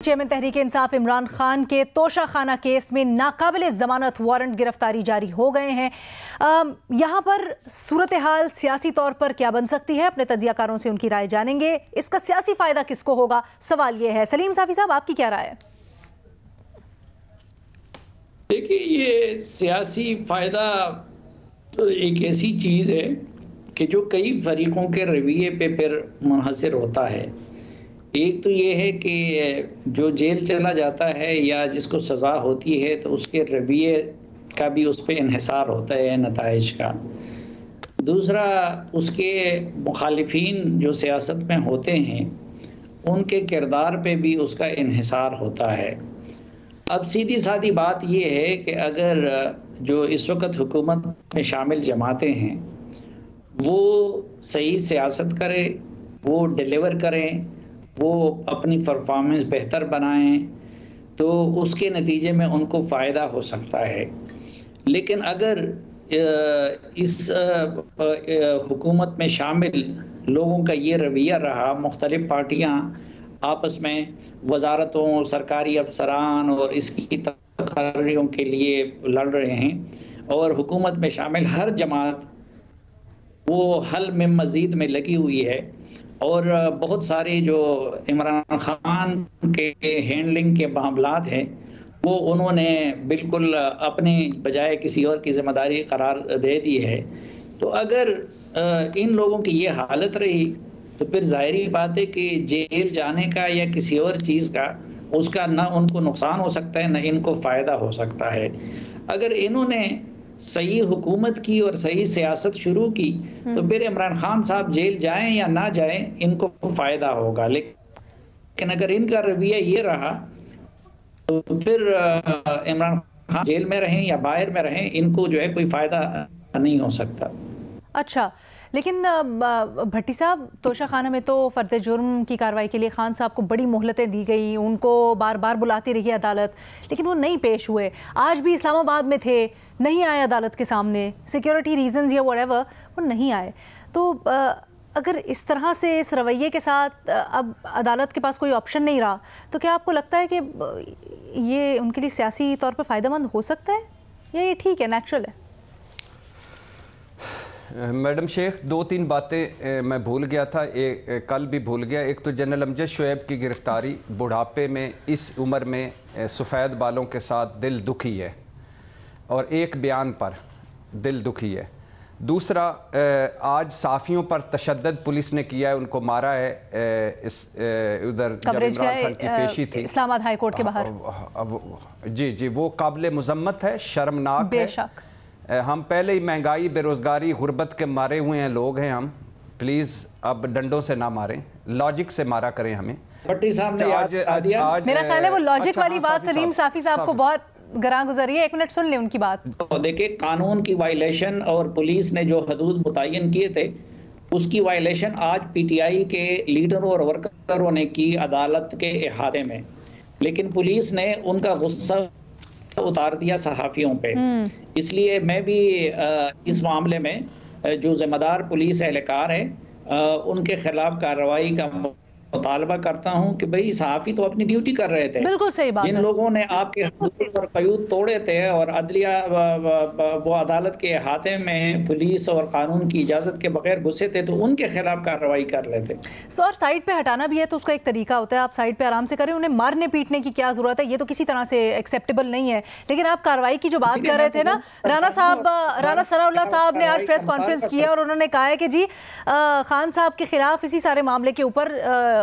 Chairman Tehreek Insaf Imran Khan के Toshakhana case में नाकाबिले जमानत वारंट गिरफ्तारी जारी हो गए हैं। यहाँ पर सूरत हाल सियासी तौर पर क्या बन सकती है, अपने तजियाकारों से उनकी राय जानेंगे। इसका सियासी फायदा किसको होगा, सवाल ये है। सलीम साफी साहब, आपकी क्या राय है? देखिए, ये सियासी फायदा तो एक ऐसी चीज़ है कि जो कई फरीकों के रवैये पे फिर मुनहसर होता है। एक तो ये है कि जो जेल चला जाता है या जिसको सज़ा होती है तो उसके रवैये का भी उस पर इन्हिसार होता है नताइज का। दूसरा, उसके मुखालिफिन जो सियासत में होते हैं उनके किरदार पे भी उसका इन्हिसार होता है। अब सीधी सादी बात ये है कि अगर जो इस वक्त हुकूमत में शामिल जमातें हैं वो सही सियासत करें, वो डिलीवर करें, वो अपनी परफॉर्मेंस बेहतर बनाएं, तो उसके नतीजे में उनको फ़ायदा हो सकता है। लेकिन अगर इस हुकूमत में शामिल लोगों का ये रवैया रहा, मुख्तलिफ पार्टियां आपस में वजारतों, सरकारी अफसरान और इसकी तकरीरों के लिए लड़ रहे हैं और हुकूमत में शामिल हर जमात वो हल में मज़ीद में लगी हुई है और बहुत सारे जो इमरान खान के हैंडलिंग के मामलात हैं वो उन्होंने बिल्कुल अपने बजाय किसी और की जिम्मेदारी करार दे दी है। तो अगर इन लोगों की ये हालत रही तो फिर ज़ाहिरी बात है कि जेल जाने का या किसी और चीज़ का उसका ना उनको नुकसान हो सकता है, ना इनको फ़ायदा हो सकता है। अगर इन्होंने सही हुकूमत की और सही सियासत शुरू की तो फिर इमरान खान साहब जेल जाएं या ना जाएं इनको फ़ायदा होगा। लेकिन अगर इनका रवैया ये रहा तो फिर इमरान खान जेल में रहें या बाहर में रहें, इनको जो है कोई फ़ायदा नहीं हो सकता। अच्छा, लेकिन भट्टी साहब, तोशाखाना में तो फ़र्द जुर्म की कार्रवाई के लिए खान साहब को बड़ी मोहलतें दी गई, उनको बार बार बुलाती रही अदालत, लेकिन वो नहीं पेश हुए। आज भी इस्लामाबाद में थे, नहीं आए अदालत के सामने, सिक्योरिटी रीजंस या व्हाटएवर, वो नहीं आए। तो अगर इस तरह से इस रवैये के साथ अब अदालत के पास कोई ऑप्शन नहीं रहा तो क्या आपको लगता है कि ये उनके लिए सियासी तौर पर फ़ायदेमंद हो सकता है या ये ठीक है, नेचुरल है? मैडम शेख, दो तीन बातें मैं भूल गया था, कल भी भूल गया। एक तो जनरल अमजद शुएब की गिरफ्तारी बुढ़ापे में, इस उम्र में सफ़ेद बालों के साथ, दिल दुखी है और एक बयान पर दिल दुखी है। दूसरा, आज साफ़ियों पर तशद्दुद पुलिस ने किया है, उनको मारा है। उधर जब इमरान खान की पेशी थी इस्लामाबाद हाई कोर्ट के बाहर, जी, वो काबिल मज़म्मत है, शर्मनाक बेशक है। हम पहले ही महंगाई, बेरोज़गारी, गुर्बत के मारे हुए हैं लोग हैं हम। प्लीज़ अब डंडों से ना मारें, लॉजिक से मारा करें हमें। भट्टी साहब ने आज मेरा ख्याल है वो लॉजिक वाली बात सलीम साफी साहब को बहुत गरां गुजरी है। एक मिनट सुन ले उनकी बात। तो देखिए, कानून की वायलेशन और पुलिस ने जो हदूद मुतय्यन किए थे उसकी वायलेशन आज पीटीआई के लीडरों और वर्करों ने की अदालत के इहाते में, लेकिन पुलिस ने उनका गुस्सा उतार दिया सहाफ़ियों पे। इसलिए मैं भी इस मामले में जो जिम्मेदार पुलिस एहलकार है उनके खिलाफ कार्रवाई का मुतालबा करता हूं कि भाई सहाफ़ी तो अपनी ड्यूटी कर रहे थे। बिल्कुल सही बात जिन है। लोगों ने आपके हदूद और क़यूद तोड़े थे और अदलिया वो अदालत के अहाते में पुलिस और कानून की इजाज़त के बगैर घुसे थे तो उनके खिलाफ कार्रवाई कर लेते। सर, साइड पे हटाना भी है तो उसका एक तरीका होता है, आप साइड पे आराम से करें, उन्हें मारने पीटने की क्या ज़रूरत है, ये तो किसी तरह से एक्सेप्टेबल नहीं है। लेकिन आप कार्रवाई की जो बात कर रहे थे ना, राना सनाउल्लाह साहब ने आज प्रेस कॉन्फ्रेंस किया और उन्होंने कहा है कि जी खान साहब के खिलाफ इसी सारे मामले के ऊपर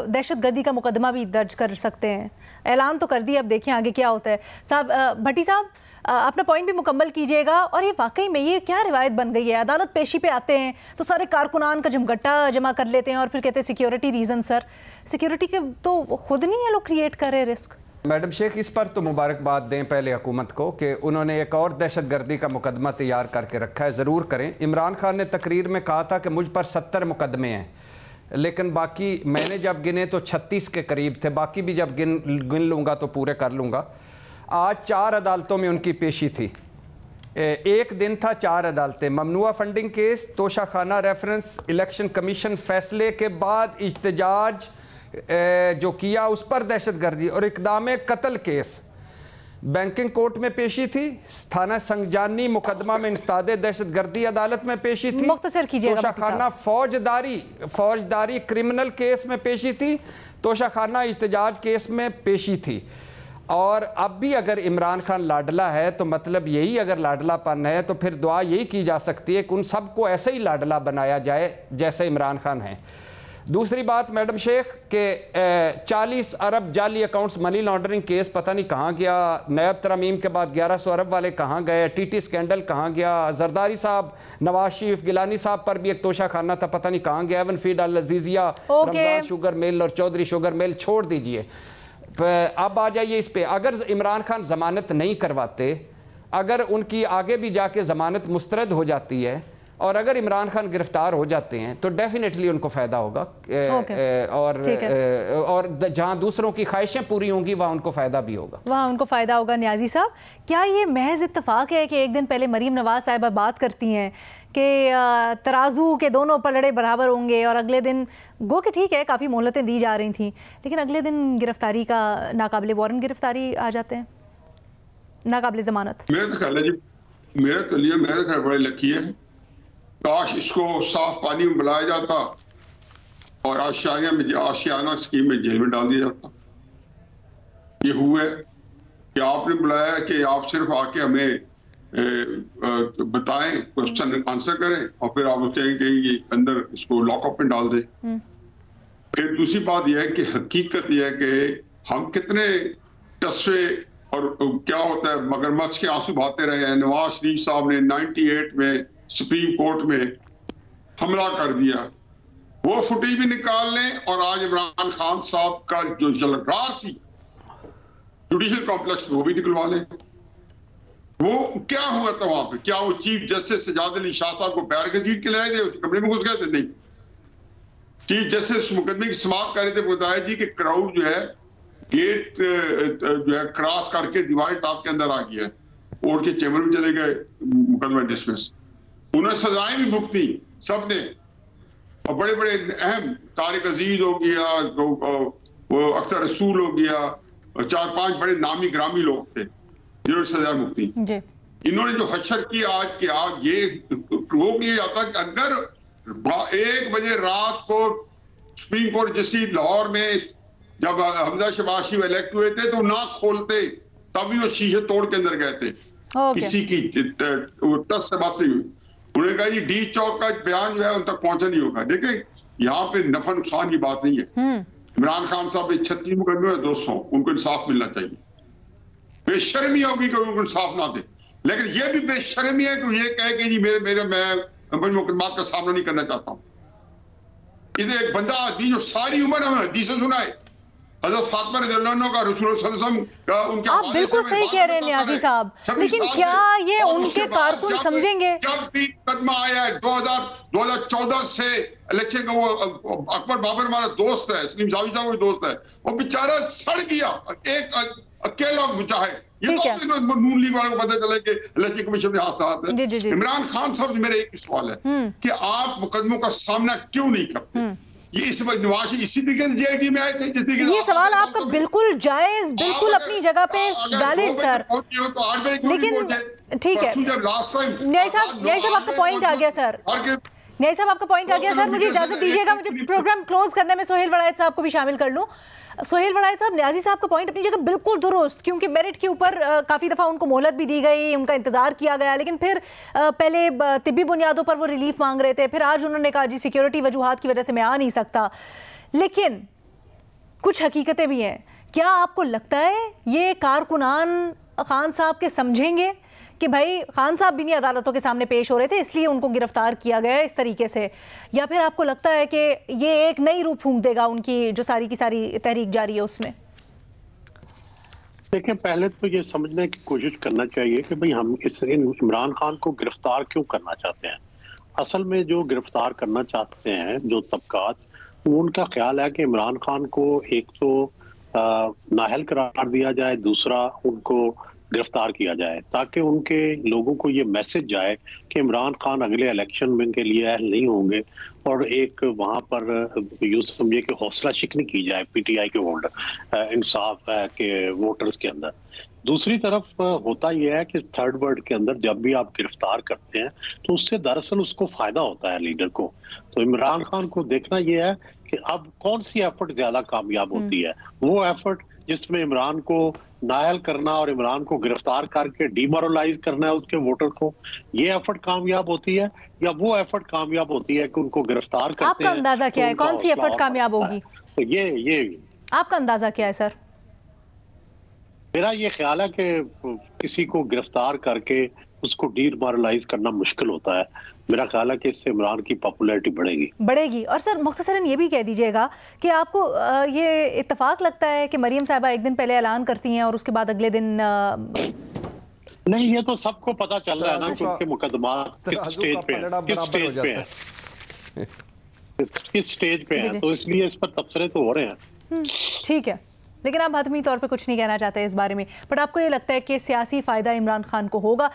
दहशतगर्दी का मुकदमा भी दर्ज कर सकते हैं। ऐलान तो कर दिया, अब देखिए आगे क्या होता है। साहब, भट्टी साहब, अपना पॉइंट भी मुकम्मल कीजिएगा। और ये वाकई में ये क्या रिवायत बन गई है, अदालत पेशी पे आते हैं तो सारे कारकुनान का जमघट्टा जमा कर लेते हैं और फिर कहते हैं सिक्योरिटी रीज़न। सर, सिक्योरिटी के तो खुद नहीं है लोग क्रिएट कर रहे रिस्क। मैडम शेख, इस पर तो मुबारकबाद दें पहले हुकूमत को कि उन्होंने एक और दहशतगर्दी का मुकदमा तैयार करके रखा है। ज़रूर करें। इमरान खान ने तकरीर में कहा था कि मुझ पर 70 मुकदमे हैं, लेकिन बाकी मैंने जब गिने तो 36 के करीब थे, बाकी भी जब गिन लूँगा तो पूरे कर लूँगा। आज 4 अदालतों में उनकी पेशी थी, एक दिन था 4 अदालतें। ममनुआ funding case, Toshakhana reference, election commission फैसले के बाद इज्तिजाज जो किया उस पर दहशतगर्दी और इक़दाम कत्ल केस बैंकिंग कोर्ट में पेशी थी, थाना संगजानी मुकदमा में इंसदाद दहशतगर्दी अदालत में पेशी थी, मुख्तसर कीजिएगा तोशाखाना फौजदारी क्रिमिनल केस में पेशी थी, तोशाखाना इhtजाज केस में पेशी थी। और अब भी अगर इमरान खान लाडला है तो मतलब यही, अगर लाडलापन है तो फिर दुआ यही की जा सकती है कि उन सबको ऐसे ही लाडला बनाया जाए जैसे इमरान खान है। दूसरी बात मैडम शेख के 40 अरब जाली अकाउंट्स मनी लॉन्ड्रिंग केस पता नहीं कहाँ गया, नैब तरमीम के बाद 1100 अरब वाले कहाँ गए, टीटी स्कैंडल कहाँ गया, जरदारी साहब, नवाज शरीफ, गिलानी साहब पर भी एक तोशा खाना था, पता नहीं कहाँ गया, एवन फीड अल अजीजिया, रमजान शुगर मिल और चौधरी शुगर मिल छोड़ दीजिए। अब आ जाइए इस पे, अगर इमरान खान जमानत नहीं करवाते, अगर उनकी आगे भी जाके जमानत मुस्तरद हो जाती है और अगर इमरान खान गिरफ्तार हो जाते हैं तो डेफिनेटली उनको फ़ायदा होगा। और जहां दूसरों की ख्वाहिशें पूरी होंगी वहां उनको फ़ायदा भी होगा, वहां उनको फ़ायदा होगा। न्याजी साहब, क्या ये महज इत्तेफाक है कि एक दिन पहले मरीम नवाज साहिबा बात करती हैं कि तराजू के दोनों पलड़े बराबर होंगे और अगले दिन गो कि ठीक है काफ़ी मोहलतें दी जा रही थी, लेकिन अगले दिन गिरफ्तारी का नाकाबिले वारंट गिरफ्तारी आ जाते हैं, नाकाबिले ज़मानत? मेरा ख्याल है जी, मेरा ख्याल बड़े लकी है, काश इसको साफ पानी में बुलाया जाता और आशियाना स्कीम में जेल में डाल दिया जाता। ये हुआ कि आपने बुलाया कि आप सिर्फ आके हमें बताएं, क्वेश्चन आंसर करें और फिर आप कहें कि ये अंदर इसको लॉकअप में डाल दें। फिर दूसरी बात यह है कि हकीकत यह है कि हम कितने टस्से और क्या होता है मगरमच्छ के आंसू बहाते रहे हैं। नवाज शरीफ साहब ने 98 में सुप्रीम कोर्ट में हमला कर दिया, वो फुटेज भी निकाल लें और आज इमरान खान साहब का जो जलगार थी जुडिशियल कॉम्प्लेक्स में वो भी निकलवा लें। वो क्या हुआ था वहां पे? क्या वो चीफ जस्टिस सजाद अली शाह साहब को पैर घसीट के लाए थे, कमरे में घुस गए थे? नहीं, चीफ जस्टिस मुकदमे की समाप्त कर रहे थे, बताया जी कि क्राउड जो है गेट जो है क्रॉस करके दीवार टॉप के अंदर आ गया, कोर्ट के चैम्बर में चले गए, मुकदमा डिसमिस। उन्हें सजाएं भी भुगती सबने, और बड़े बड़े अहम तारिक अजीज हो गया, वो अख्तर रसूल हो गया, और 4-5 बड़े नामी ग्रामी लोग थे जिन्होंने सजा भुगती। इन्होंने जो हशर की आज के आज ये रोक लिया जाता कि अगर 1 बजे रात को सुप्रीम कोर्ट जस्टिस लाहौर में जब हमजा शहबाज शरीफ इलेक्ट हुए थे तो ना खोलते, तभी वो शीशे तोड़ के अंदर गए थे। किसी की टच से बात नहीं हुई। उन्होंने कहा जी डी चौक का बयान जो है उन तक पहुंचा नहीं होगा। देखें यहाँ पे नफा नुकसान की बात नहीं है। इमरान खान साहब 36 मुकदमे में 200, उनको इंसाफ मिलना चाहिए। बेशर्मी होगी कि उनको इंसाफ ना दे, लेकिन ये भी बेशर्मी है कि ये कहे कि जी मैं मुकदमात का सामना नहीं करना चाहता हूँ। इधर एक बंदा आदमी जो सारी उम्र हमें हदीसें सुनाए, हज़रत फातिमा रज़ियल्लाहु अन्हा का रसूल सल्लल्लाहु अलैहि वसल्लम का उनके आप बिल्कुल सही कह रहे हैं न्याजी साहब, लेकिन क्या ये उनके कारकुन समझेंगे? जब भी मुकदमा आया है 2014 से इलेक्शन का, वो अकबर बाबर हमारा दोस्त है, सलीम जावी साहब कोई दोस्त है, वो बेचारा सड़ गया, एक अकेला मुजाहिद। ये तो नून लीग वालों को पता चला कि इलेक्शन कमीशन में हाथ है। इमरान खान साहब मेरा एक सवाल है कि आप मुकदमों का सामना क्यों नहीं करते? ये इस वक्त नवाज इसी तरीके से जेआईटी में आए थे जिस तरीके से। ये सवाल आपका बिल्कुल जायज, बिल्कुल अपनी जगह पे वैलिड सर, लेकिन ठीक है न्याय साहब आपका पॉइंट आ गया सर, न्याय साहब आपका पॉइंट आ गया सर। मुझे इजाजत दीजिएगा, मुझे प्रोग्राम क्लोज करने में सोहेल वड़ायत साहब को भी शामिल कर लूं। सोहेल वड़ायत साहब, न्याजी साहब का पॉइंट अपनी जगह बिल्कुल दुरुस्त, क्योंकि मेरिट के ऊपर काफ़ी दफ़ा उनको मोहलत भी दी गई, उनका इंतज़ार किया गया, लेकिन फिर पहले तिब्बी बुनियादों पर वो रिलीफ मांग रहे थे, फिर आज उन्होंने कहा जी सिक्योरिटी वजूहात की वजह से मैं आ नहीं सकता। लेकिन कुछ हकीकतें भी हैं। क्या आपको लगता है ये कारकुनान खान साहब के समझेंगे कि भाई खान साहब भी नहीं अदालतों के सामने पेश हो रहे थे इसलिए उनको गिरफ्तार किया गया इस तरीके से, या फिर आपको लगता है कि ये एक नई रूप फूंक देगा उनकी जो सारी की सारी तहरीक जारी है उसमें? देखें, पहले तो ये समझने की कोशिश करना चाहिए कि भाई हम इमरान खान को गिरफ्तार क्यों करना चाहते हैं। असल में जो गिरफ्तार करना चाहते हैं जो तबकात, उनका ख्याल है कि इमरान खान को एक तो नाअहल करार दिया जाए, दूसरा उनको गिरफ्तार किया जाए, ताकि उनके लोगों को ये मैसेज जाए कि इमरान खान अगले इलेक्शन में के लिए अहल नहीं होंगे, और एक वहाँ पर यूँ समझिए कि हौसला शिकनी की जाए पीटीआई के होल्डर इंसाफ के वोटर्स के अंदर। दूसरी तरफ होता यह है कि थर्ड वर्ल्ड के अंदर जब भी आप गिरफ्तार करते हैं तो उससे दरअसल उसको फायदा होता है लीडर को। तो इमरान खान को देखना यह है कि अब कौन सी एफर्ट ज्यादा कामयाब होती है, वो एफर्ट जिसमें इमरान को नायल करना और इमरान को गिरफ्तार करके डिमोरलाइज करना है उसके वोटर को, ये एफर्ट कामयाब होती है, या वो एफर्ट कामयाब होती है कि उनको गिरफ्तार करते हैं। आपका अंदाजा क्या है, कौन सी एफर्ट कामयाब होगी? तो ये आपका अंदाजा क्या है सर? मेरा ये ख्याल है कि किसी को गिरफ्तार करके उसको डिमोरलाइज करना मुश्किल होता है। मेरा ख्याल है कि इससे इमरान की पॉपुलैरिटी बढ़ेगी। और सर मुख्तसरन ये भी कह दीजिएगा कि आपको ये इत्तेफाक लगता है कि मरियम साहिबा एक दिन पहले ऐलान करती हैं और उसके बाद अगले दिन नहीं, ये तो सबको पता चल रहा है ना कि उनके मुकदमा किस स्टेज पे है, तो इसलिए इस पर तबसरे तो हो रहे हैं। ठीक है, लेकिन आप हतमी तौर पे कुछ नहीं कहना चाहते इस बारे में, बट आपको ये लगता है कि सियासी फ़ायदा इमरान खान को होगा